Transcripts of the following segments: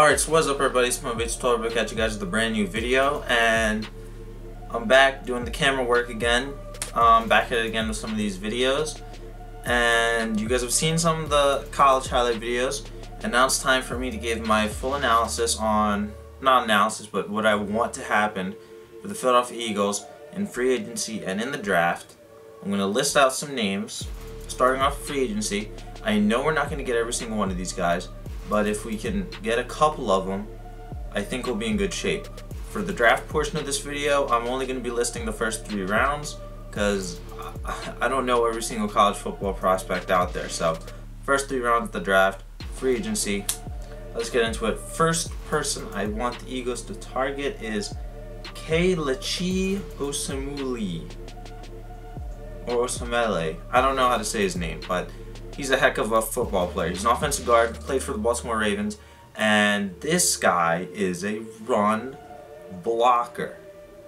Alright, so what's up everybody, it's Mohamed Sanu back at you guys with a brand new video, and I'm back doing the camera work again. Back at it again with some of these videos, and you guys have seen some of the college highlight videos, and now it's time for me to give my full analysis on, not analysis, but what I want to happen for the Philadelphia Eagles in free agency and in the draft. I'm going to list out some names, starting off with free agency. I know we're not going to get every single one of these guys, but if we can get a couple of them, I think we'll be in good shape. For the draft portion of this video, I'm only going to be listing the first 3 rounds because I don't know every single college football prospect out there. So, first 3 rounds of the draft, free agency. Let's get into it. First person I want the Eagles to target is Kelechi Osemele. Or Osemele. I don't know how to say his name, but he's a heck of a football player. He's an offensive guard, played for the Baltimore Ravens, and this guy is a run blocker.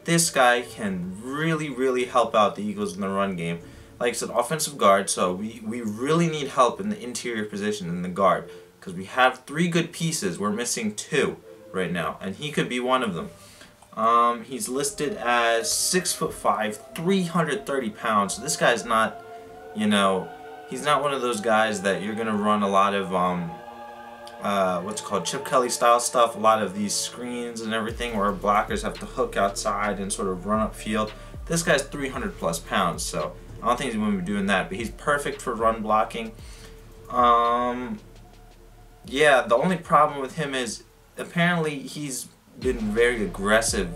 This guy can really help out the Eagles in the run game. Like I said, offensive guard, so we really need help in the interior position in the guard, because we have 3 good pieces. We're missing 2 right now, and he could be one of them. He's listed as 6'5", 330 pounds. So this guy's not, you know, he's not one of those guys that you're gonna run a lot of what's it called, Chip Kelly style stuff, a lot of these screens and everything where blockers have to hook outside and sort of run upfield. This guy's 300 plus pounds, so I don't think he's gonna be doing that, but he's perfect for run blocking. Yeah, the only problem with him is apparently he's been very aggressive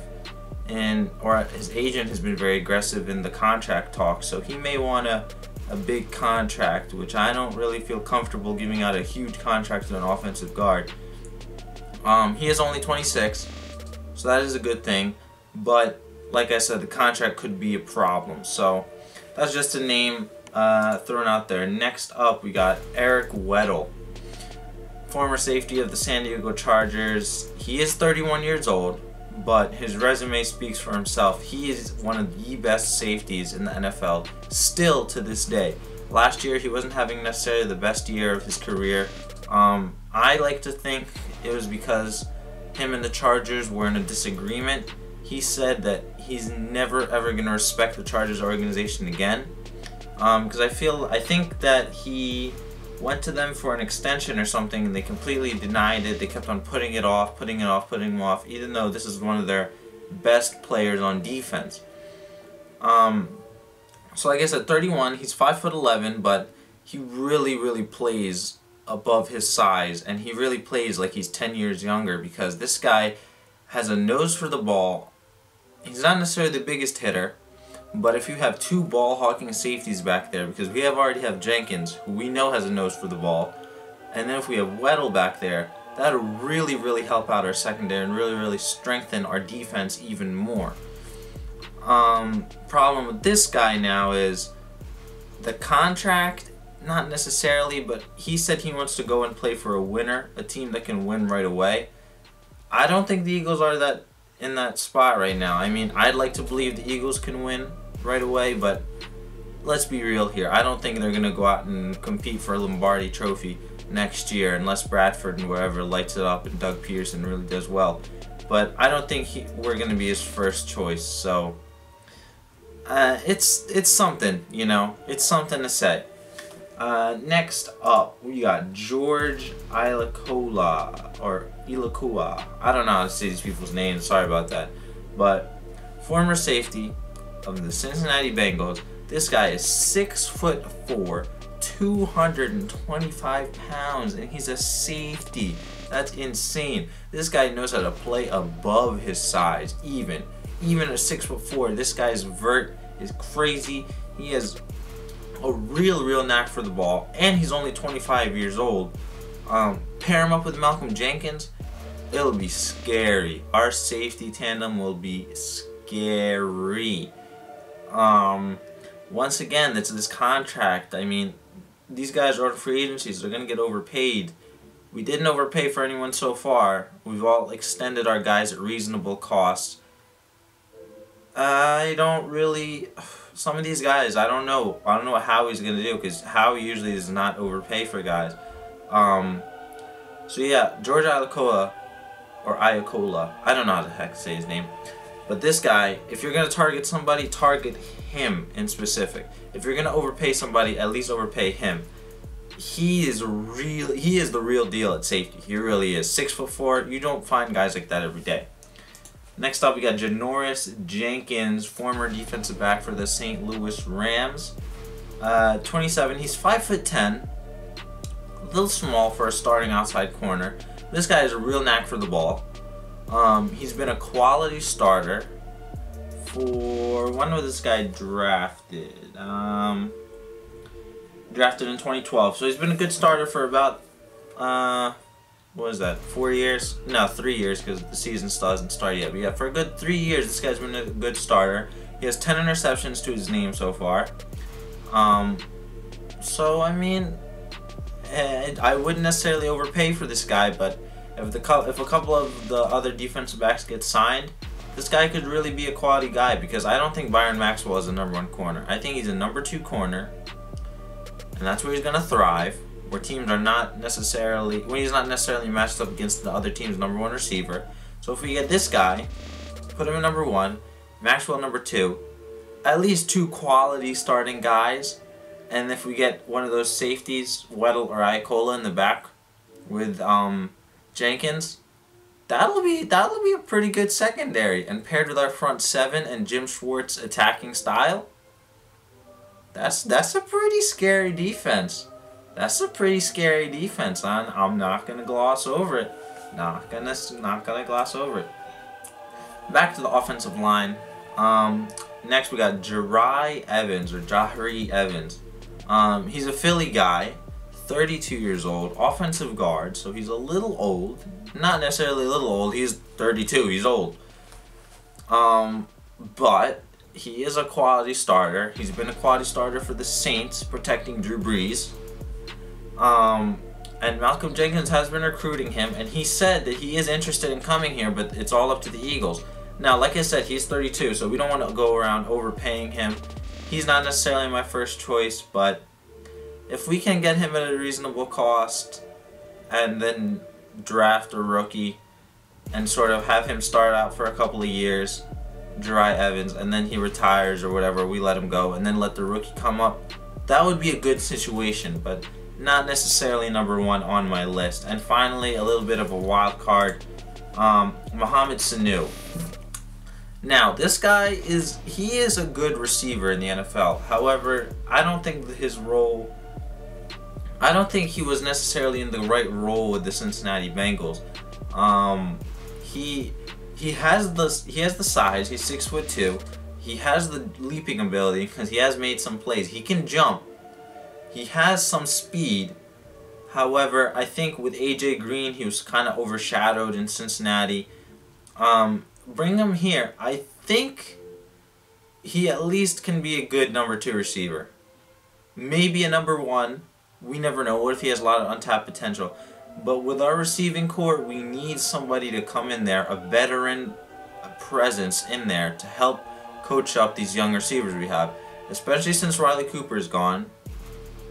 or his agent has been very aggressive in the contract talk, so he may want a big contract, which I don't really feel comfortable giving out a huge contract to an offensive guard. He is only 26, so that is a good thing, but like I said, the contract could be a problem, so that's just a name thrown out there. Next up, we got Eric Weddle, former safety of the San Diego Chargers. He is 31 years old, but his resume speaks for himself. He is one of the best safeties in the NFL still to this day. Last year he wasn't having necessarily the best year of his career. I like to think it was because him and the Chargers were in a disagreement. He said that he's never ever going to respect the Chargers organization again, because I think that he went to them for an extension or something and they completely denied it. They kept on putting him off, even though this is one of their best players on defense. So like I said, 31, he's 5'11", but he really plays above his size, and he really plays like he's 10 years younger, because this guy has a nose for the ball. He's not necessarily the biggest hitter, but if you have 2 ball-hawking safeties back there, because we already have Jenkins, who we know has a nose for the ball, and then if we have Weddle back there, that'll really help out our secondary and really strengthen our defense even more. Problem with this guy now is the contract, not necessarily, but he said he wants to go and play for a winner, a team that can win right away. I don't think the Eagles are in that spot right now. I mean, I'd like to believe the Eagles can win right away, but let's be real here. I don't think they're going to go out and compete for a Lombardi trophy next year unless Bradford and wherever lights it up and Doug Peterson really does well. But I don't think we're going to be his first choice, so it's something, you know, it's something to say. Next up, we got George Iloka, or Iloka. I don't know how to say these people's names, sorry about that. But former safety of the Cincinnati Bengals. This guy is 6'4", 225 pounds, and he's a safety. That's insane. This guy knows how to play above his size, even at 6'4". This guy's vert is crazy. He has a real knack for the ball, and he's only 25 years old. Pair him up with Malcolm Jenkins, it'll be scary. Our safety tandem will be scary. Once again, it's this contract. I mean, these guys are free agencies. They're gonna get overpaid. We didn't overpay for anyone so far. We've all extended our guys at reasonable costs. I don't really. Some of these guys, I don't know what Howie's gonna do, because Howie usually does not overpay for guys. So yeah, George Iloka, or Iloka. I don't know how the heck to say his name. But this guy, if you're going to target somebody, target him in specific. If you're going to overpay somebody, at least overpay him. He is the real deal at safety. He really is. 6'4". You don't find guys like that every day. Next up, we got Geoff Jenkins, former defensive back for the St. Louis Rams. 27. He's 5'10". A little small for a starting outside corner. This guy has a real knack for the ball. He's been a quality starter for, when was this guy drafted? Drafted in 2012. So he's been a good starter for about, what is that, 4 years? No, 3 years, because the season still hasn't started yet. But yeah, for a good 3 years, this guy's been a good starter. He has 10 interceptions to his name so far. So, I mean, I wouldn't necessarily overpay for this guy, but if a couple of the other defensive backs get signed, this guy could really be a quality guy, because I don't think Byron Maxwell is a #1 corner. I think he's a #2 corner, and that's where he's going to thrive, where teams are not necessarily, when he's not necessarily matched up against the other team's #1 receiver. So if we get this guy, put him in #1, Maxwell #2, at least 2 quality starting guys, and if we get one of those safeties, Weddle or Iloka in the back with Jenkins, that'll be a pretty good secondary, and paired with our front 7 and Jim Schwartz's attacking style, that's a pretty scary defense. That's a pretty scary defense. I'm not gonna gloss over it. Not gonna gloss over it. Back to the offensive line. Next we got Jahri Evans. He's a Philly guy, 32 years old, offensive guard, so he's a little old. Not necessarily a little old, he's 32, he's old. But he is a quality starter. He's been a quality starter for the Saints, protecting Drew Brees. And Malcolm Jenkins has been recruiting him, and he said that he is interested in coming here, but it's all up to the Eagles. Now, like I said, he's 32, so we don't want to go around overpaying him. He's not necessarily my first choice, but if we can get him at a reasonable cost and then draft a rookie and sort of have him start out for a couple of years, Jahri Evans, and then he retires or whatever, we let him go, and then let the rookie come up, that would be a good situation, but not necessarily #1 on my list. And finally, a little bit of a wild card, Mohamed Sanu. Now, this guy is a good receiver in the NFL. However, I don't think he was necessarily in the right role with the Cincinnati Bengals. He has the size. He's 6'2". He has the leaping ability because he has made some plays. He can jump. He has some speed. However, I think with AJ Green, he was kind of overshadowed in Cincinnati. Bring him here. I think he at least can be a good #2 receiver. Maybe a #1. We never know. What if he has a lot of untapped potential? But with our receiving core, we need somebody to come in there, a veteran presence in there to help coach up these young receivers we have. Especially since Riley Cooper is gone.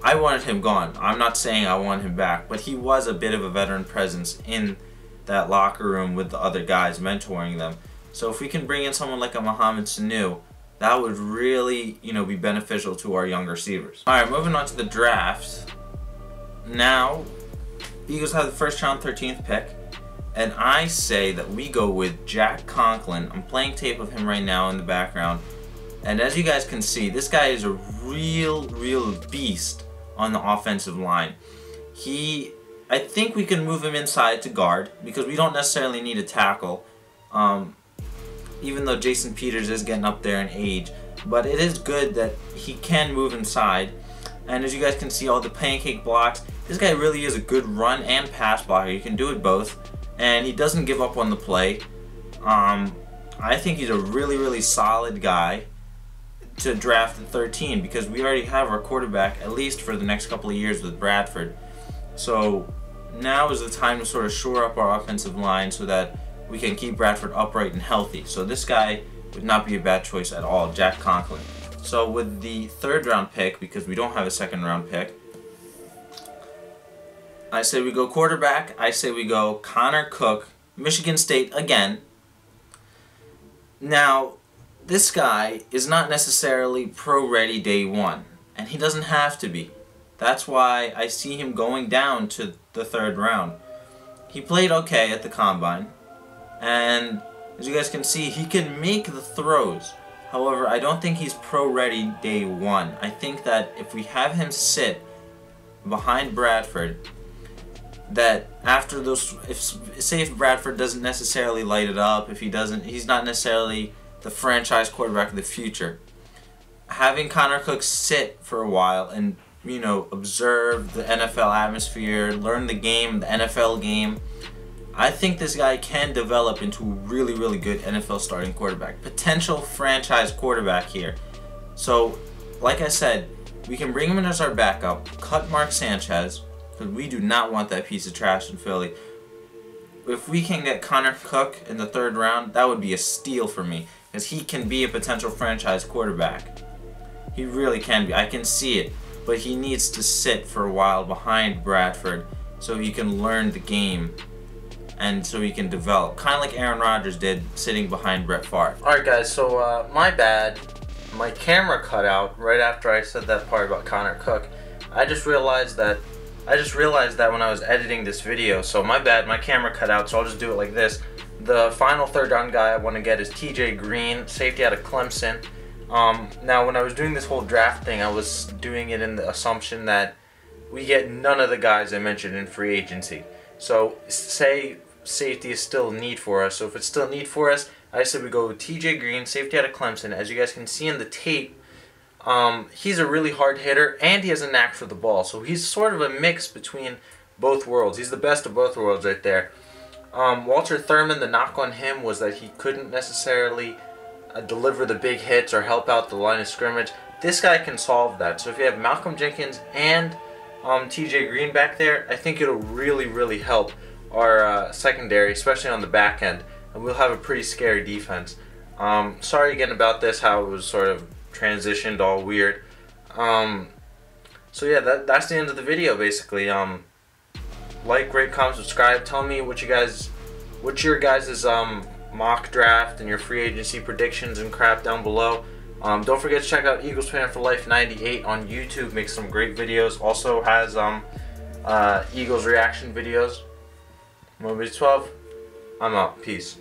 I wanted him gone. I'm not saying I want him back, but he was a bit of a veteran presence in that locker room with the other guys, mentoring them. So if we can bring in someone like a Mohamed Sanu, that would really, be beneficial to our young receivers. All right, moving on to the draft. Now, Eagles have the first round 13th pick, and I say that we go with Jack Conklin. I'm playing tape of him right now in the background, and as you guys can see, this guy is a real beast on the offensive line. I think we can move him inside to guard because we don't necessarily need a tackle, even though Jason Peters is getting up there in age. But it is good that he can move inside. And as you guys can see, all the pancake blocks, this guy really is a good run and pass blocker. He can do it both, and he doesn't give up on the play. I think he's a really solid guy to draft at 13 because we already have our quarterback, at least for the next couple of years, with Bradford. So now is the time to sort of shore up our offensive line so that we can keep Bradford upright and healthy. So this guy would not be a bad choice at all, Jack Conklin. So with the 3rd round pick, because we don't have a 2nd round pick, I say we go quarterback. I say we go Connor Cook, Michigan State again. Now, this guy is not necessarily pro-ready day one, and he doesn't have to be. That's why I see him going down to the 3rd round. He played okay at the Combine, and as you guys can see, he can make the throws. However, I don't think he's pro-ready day one. I think that if we have him sit behind Bradford, that after those, if Bradford doesn't necessarily light it up, if he doesn't, he's not necessarily the franchise quarterback of the future. Having Connor Cook sit for a while and, you know, observe the NFL atmosphere, learn the game, the NFL game, I think this guy can develop into a really, really good NFL starting quarterback. Potential franchise quarterback here. So, like I said, we can bring him in as our backup, cut Mark Sanchez, because we do not want that piece of trash in Philly. If we can get Connor Cook in the 3rd round, that would be a steal for me, because he can be a potential franchise quarterback. He really can be. I can see it. But he needs to sit for a while behind Bradford so he can learn the game and so he can develop. Kind of like Aaron Rodgers did sitting behind Brett Favre. Alright guys, so my bad. My camera cut out right after I said that part about Connor Cook. I just realized that when I was editing this video, so my bad, my camera cut out, so I'll just do it like this. The final 3rd round guy I want to get is TJ Green, safety out of Clemson. Now, when I was doing this whole draft thing, I was doing it in the assumption that we get none of the guys I mentioned in free agency. So, say safety is still a need for us. So, if it's still a need for us, I said we go with TJ Green, safety out of Clemson. As you guys can see in the tape, he's a really hard hitter, and he has a knack for the ball. So, he's sort of a mix between both worlds. He's the best of both worlds right there. Walter Thurman, the knock on him was that he couldn't necessarily deliver the big hits or help out the line of scrimmage. This guy can solve that. So if you have Malcolm Jenkins and TJ Green back there, I think it'll really, really help our secondary, especially on the back end, and we'll have a pretty scary defense. Sorry again about this, how it was sort of transitioned all weird. So yeah, that's the end of the video basically. Like, rate, comment, subscribe. Tell me what's your guys' mock draft and your free agency predictions and crap down below. Don't forget to check out Eagles Fan for Life 98 on YouTube. Makes some great videos. Also has Eagles reaction videos. Mohamed 12. I'm out. Peace.